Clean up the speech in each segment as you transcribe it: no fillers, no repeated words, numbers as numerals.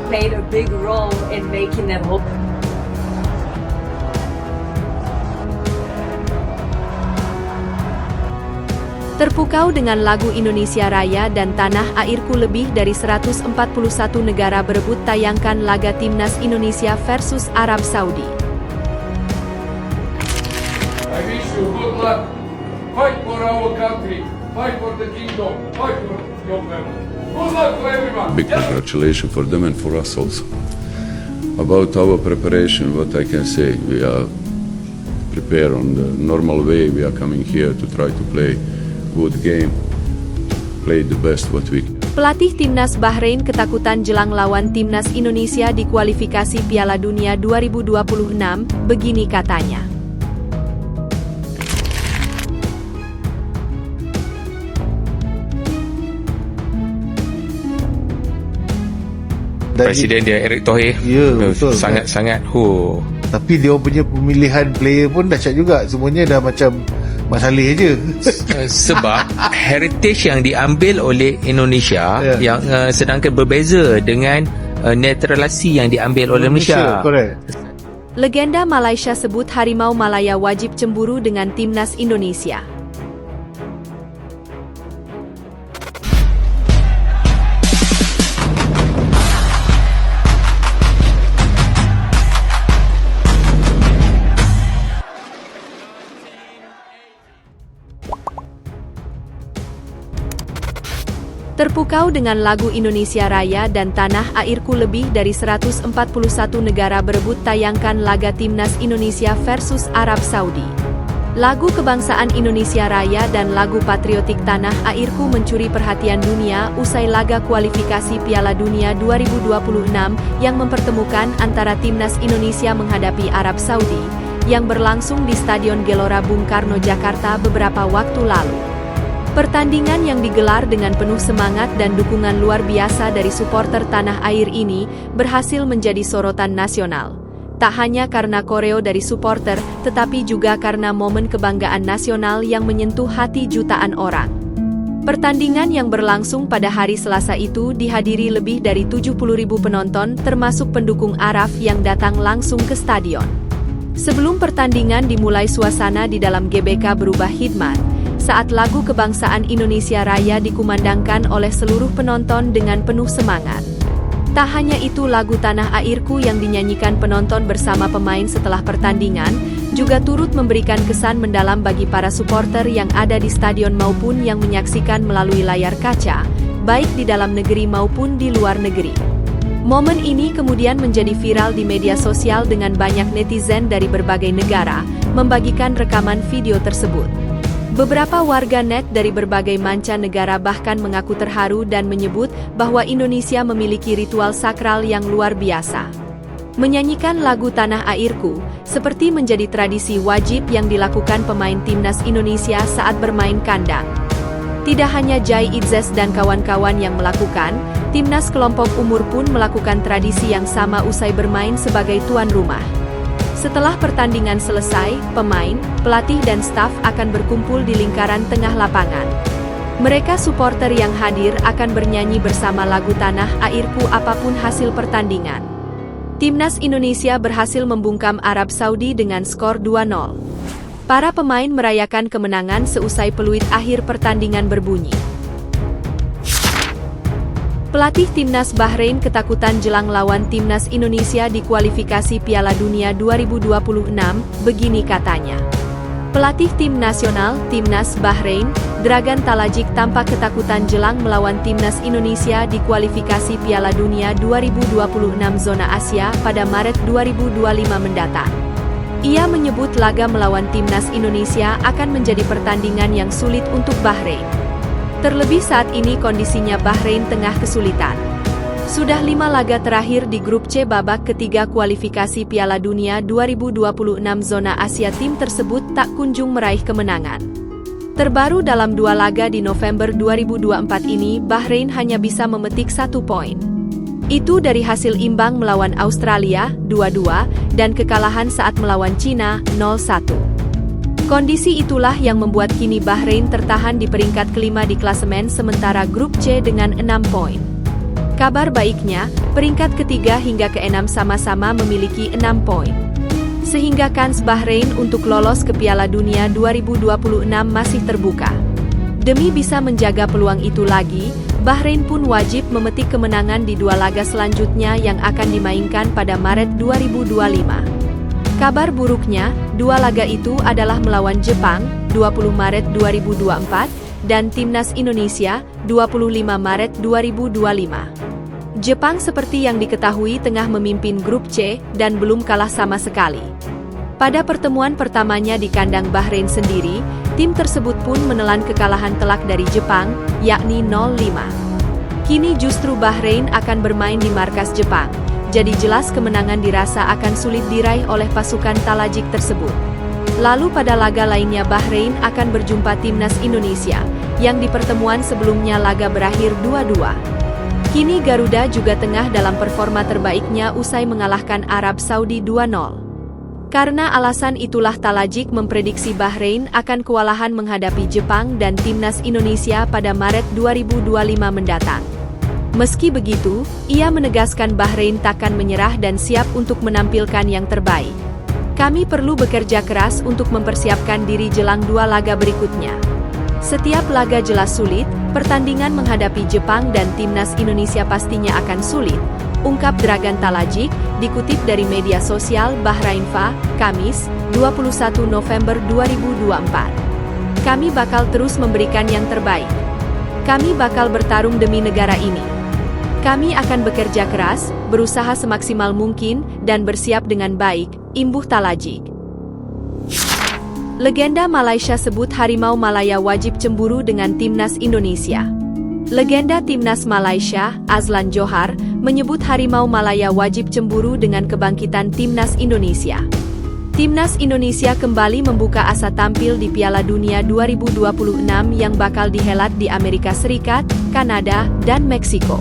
played a big role in making them up. Terpukau dengan lagu Indonesia Raya dan Tanah Airku, lebih dari 141 negara berebut tayangkan laga Timnas Indonesia versus Arab Saudi. I wish you good luck. Fight for our country. Fight for the kingdom. Fight for your family. Good luck to everyone. Big congratulations for them and for us also. About our preparation, what I can say, we are prepared on the normal way. We are coming here to try to play good game, play the best what we can. Pelatih Timnas Bahrain ketakutan jelang lawan Timnas Indonesia di kualifikasi Piala Dunia 2026, begini katanya. Presiden dia Erick Thohir, ya, betul, sangat-sangat Tapi dia punya pemilihan player pun dahsyat juga. Semuanya dah macam Mak Saleh je. Sebab heritage yang diambil oleh Indonesia yang sedangkan berbeza dengan naturalisasi yang diambil oleh Malaysia. Correct. Legenda Malaysia sebut Harimau Malaya wajib cemburu dengan Timnas Indonesia. Terpukau dengan lagu Indonesia Raya dan Tanah Airku, lebih dari 141 negara berebut tayangkan laga Timnas Indonesia versus Arab Saudi. Lagu kebangsaan Indonesia Raya dan lagu patriotik Tanah Airku mencuri perhatian dunia usai laga kualifikasi Piala Dunia 2026 yang mempertemukan antara Timnas Indonesia menghadapi Arab Saudi, yang berlangsung di Stadion Gelora Bung Karno, Jakarta beberapa waktu lalu. Pertandingan yang digelar dengan penuh semangat dan dukungan luar biasa dari supporter tanah air ini berhasil menjadi sorotan nasional. Tak hanya karena koreo dari supporter, tetapi juga karena momen kebanggaan nasional yang menyentuh hati jutaan orang. Pertandingan yang berlangsung pada hari Selasa itu dihadiri lebih dari 70.000 penonton, termasuk pendukung Araf yang datang langsung ke stadion. Sebelum pertandingan dimulai, suasana di dalam GBK berubah hikmat saat lagu kebangsaan Indonesia Raya dikumandangkan oleh seluruh penonton dengan penuh semangat. Tak hanya itu, lagu Tanah Airku yang dinyanyikan penonton bersama pemain setelah pertandingan juga turut memberikan kesan mendalam bagi para supporter yang ada di stadion maupun yang menyaksikan melalui layar kaca, baik di dalam negeri maupun di luar negeri. Momen ini kemudian menjadi viral di media sosial dengan banyak netizen dari berbagai negara membagikan rekaman video tersebut. Beberapa warga net dari berbagai mancanegara bahkan mengaku terharu dan menyebut bahwa Indonesia memiliki ritual sakral yang luar biasa. Menyanyikan lagu Tanah Airku seperti menjadi tradisi wajib yang dilakukan pemain Timnas Indonesia saat bermain kandang. Tidak hanya Jai Idzes dan kawan-kawan yang melakukan, Timnas kelompok umur pun melakukan tradisi yang sama usai bermain sebagai tuan rumah. Setelah pertandingan selesai, pemain, pelatih dan staf akan berkumpul di lingkaran tengah lapangan. Mereka supporter yang hadir akan bernyanyi bersama lagu Tanah Airku apapun hasil pertandingan. Timnas Indonesia berhasil membungkam Arab Saudi dengan skor 2-0. Para pemain merayakan kemenangan seusai peluit akhir pertandingan berbunyi. Pelatih Timnas Bahrain ketakutan jelang lawan Timnas Indonesia di kualifikasi Piala Dunia 2026, begini katanya. Pelatih tim nasional, Timnas Bahrain, Dragan Talajik tampak ketakutan jelang melawan Timnas Indonesia di kualifikasi Piala Dunia 2026 zona Asia pada Maret 2025 mendatang. Ia menyebut laga melawan Timnas Indonesia akan menjadi pertandingan yang sulit untuk Bahrain. Terlebih saat ini kondisinya Bahrain tengah kesulitan. Sudah 5 laga terakhir di grup C babak ketiga kualifikasi Piala Dunia 2026 zona Asia, tim tersebut tak kunjung meraih kemenangan. Terbaru dalam 2 laga di November 2024 ini, Bahrain hanya bisa memetik 1 poin. Itu dari hasil imbang melawan Australia 2-2 dan kekalahan saat melawan Cina 0-1. Kondisi itulah yang membuat kini Bahrain tertahan di peringkat kelima di klasemen sementara grup C dengan 6 poin. Kabar baiknya, peringkat ketiga hingga ke-6 sama-sama memiliki 6 poin. Sehingga kans Bahrain untuk lolos ke Piala Dunia 2026 masih terbuka. Demi bisa menjaga peluang itu lagi, Bahrain pun wajib memetik kemenangan di 2 laga selanjutnya yang akan dimainkan pada Maret 2025. Kabar buruknya, 2 laga itu adalah melawan Jepang, 20 Maret 2024, dan Timnas Indonesia, 25 Maret 2025. Jepang seperti yang diketahui tengah memimpin grup C dan belum kalah sama sekali. Pada pertemuan pertamanya di kandang Bahrain sendiri, tim tersebut pun menelan kekalahan telak dari Jepang, yakni 0-5. Kini justru Bahrain akan bermain di markas Jepang, jadi jelas kemenangan dirasa akan sulit diraih oleh pasukan Talajik tersebut. Lalu pada laga lainnya Bahrain akan berjumpa Timnas Indonesia, yang di pertemuan sebelumnya laga berakhir 2-2. Kini Garuda juga tengah dalam performa terbaiknya usai mengalahkan Arab Saudi 2-0. Karena alasan itulah Talajik memprediksi Bahrain akan kewalahan menghadapi Jepang dan Timnas Indonesia pada Maret 2025 mendatang. Meski begitu, ia menegaskan Bahrain takkan menyerah dan siap untuk menampilkan yang terbaik. Kami perlu bekerja keras untuk mempersiapkan diri jelang 2 laga berikutnya. Setiap laga jelas sulit, pertandingan menghadapi Jepang dan Timnas Indonesia pastinya akan sulit, ungkap Dragan Talajik, dikutip dari media sosial Bahrainfa, Kamis, 21 November 2024. Kami bakal terus memberikan yang terbaik. Kami bakal bertarung demi negara ini. Kami akan bekerja keras, berusaha semaksimal mungkin, dan bersiap dengan baik, imbuh Talajik. Legenda Malaysia sebut Harimau Malaya wajib cemburu dengan Timnas Indonesia. Legenda Timnas Malaysia, Azlan Johar, menyebut Harimau Malaya wajib cemburu dengan kebangkitan Timnas Indonesia. Timnas Indonesia kembali membuka asa tampil di Piala Dunia 2026 yang bakal dihelat di Amerika Serikat, Kanada, dan Meksiko.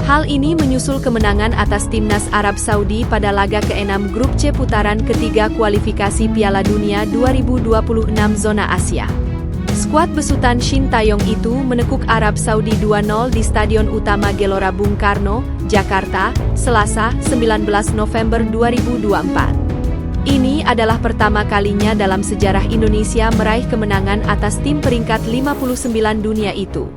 Hal ini menyusul kemenangan atas Timnas Arab Saudi pada laga ke-6 Grup C putaran ketiga kualifikasi Piala Dunia 2026 zona Asia. Skuad besutan Shin Taeyong itu menekuk Arab Saudi 2-0 di Stadion Utama Gelora Bung Karno, Jakarta, Selasa, 19 November 2024. Ini adalah pertama kalinya dalam sejarah Indonesia meraih kemenangan atas tim peringkat 59 dunia itu.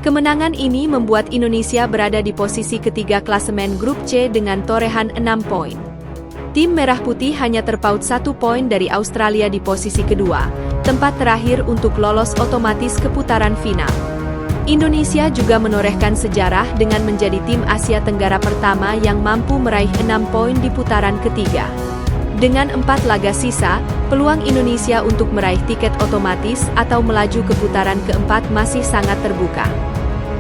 Kemenangan ini membuat Indonesia berada di posisi ketiga klasemen Grup C dengan torehan 6 poin. Tim Merah Putih hanya terpaut 1 poin dari Australia di posisi kedua, tempat terakhir untuk lolos otomatis ke putaran final. Indonesia juga menorehkan sejarah dengan menjadi tim Asia Tenggara pertama yang mampu meraih 6 poin di putaran ketiga. Dengan 4 laga sisa, peluang Indonesia untuk meraih tiket otomatis atau melaju ke putaran keempat masih sangat terbuka.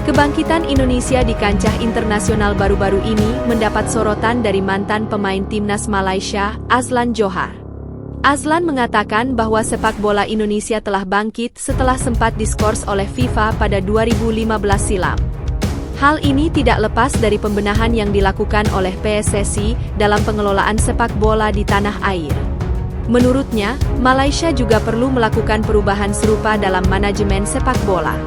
Kebangkitan Indonesia di kancah internasional baru-baru ini mendapat sorotan dari mantan pemain Timnas Malaysia, Azlan Johar. Azlan mengatakan bahwa sepak bola Indonesia telah bangkit setelah sempat diskors oleh FIFA pada 2015 silam. Hal ini tidak lepas dari pembenahan yang dilakukan oleh PSSI dalam pengelolaan sepak bola di tanah air. Menurutnya, Malaysia juga perlu melakukan perubahan serupa dalam manajemen sepak bola.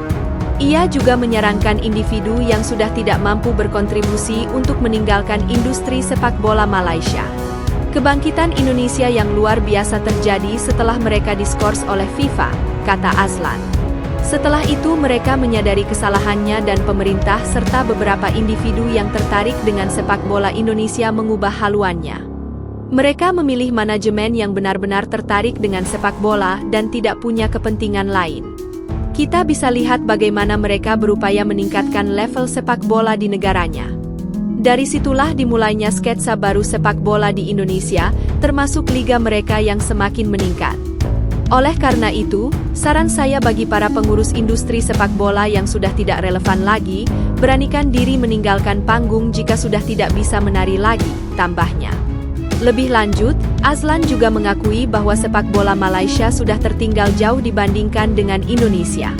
Ia juga menyarankan individu yang sudah tidak mampu berkontribusi untuk meninggalkan industri sepak bola Malaysia. Kebangkitan Indonesia yang luar biasa terjadi setelah mereka diskors oleh FIFA, kata Azlan. Setelah itu mereka menyadari kesalahannya dan pemerintah serta beberapa individu yang tertarik dengan sepak bola Indonesia mengubah haluannya. Mereka memilih manajemen yang benar-benar tertarik dengan sepak bola dan tidak punya kepentingan lain. Kita bisa lihat bagaimana mereka berupaya meningkatkan level sepak bola di negaranya. Dari situlah dimulainya sketsa baru sepak bola di Indonesia, termasuk liga mereka yang semakin meningkat. Oleh karena itu, saran saya bagi para pengurus industri sepak bola yang sudah tidak relevan lagi, beranikan diri meninggalkan panggung jika sudah tidak bisa menari lagi, tambahnya. Lebih lanjut, Azlan juga mengakui bahwa sepak bola Malaysia sudah tertinggal jauh dibandingkan dengan Indonesia.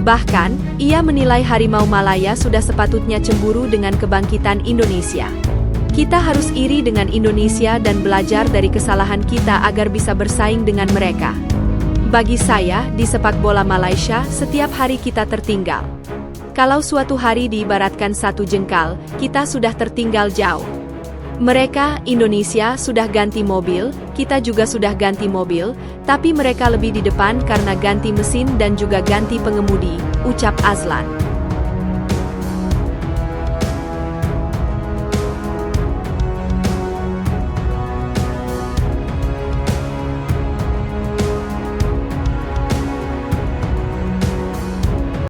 Bahkan, ia menilai Harimau Malaya sudah sepatutnya cemburu dengan kebangkitan Indonesia. Kita harus iri dengan Indonesia dan belajar dari kesalahan kita agar bisa bersaing dengan mereka. Bagi saya, di sepak bola Malaysia, setiap hari kita tertinggal. Kalau suatu hari diibaratkan satu jengkal, kita sudah tertinggal jauh. Mereka, Indonesia, sudah ganti mobil, kita juga sudah ganti mobil, tapi mereka lebih di depan karena ganti mesin dan juga ganti pengemudi, ucap Azlan.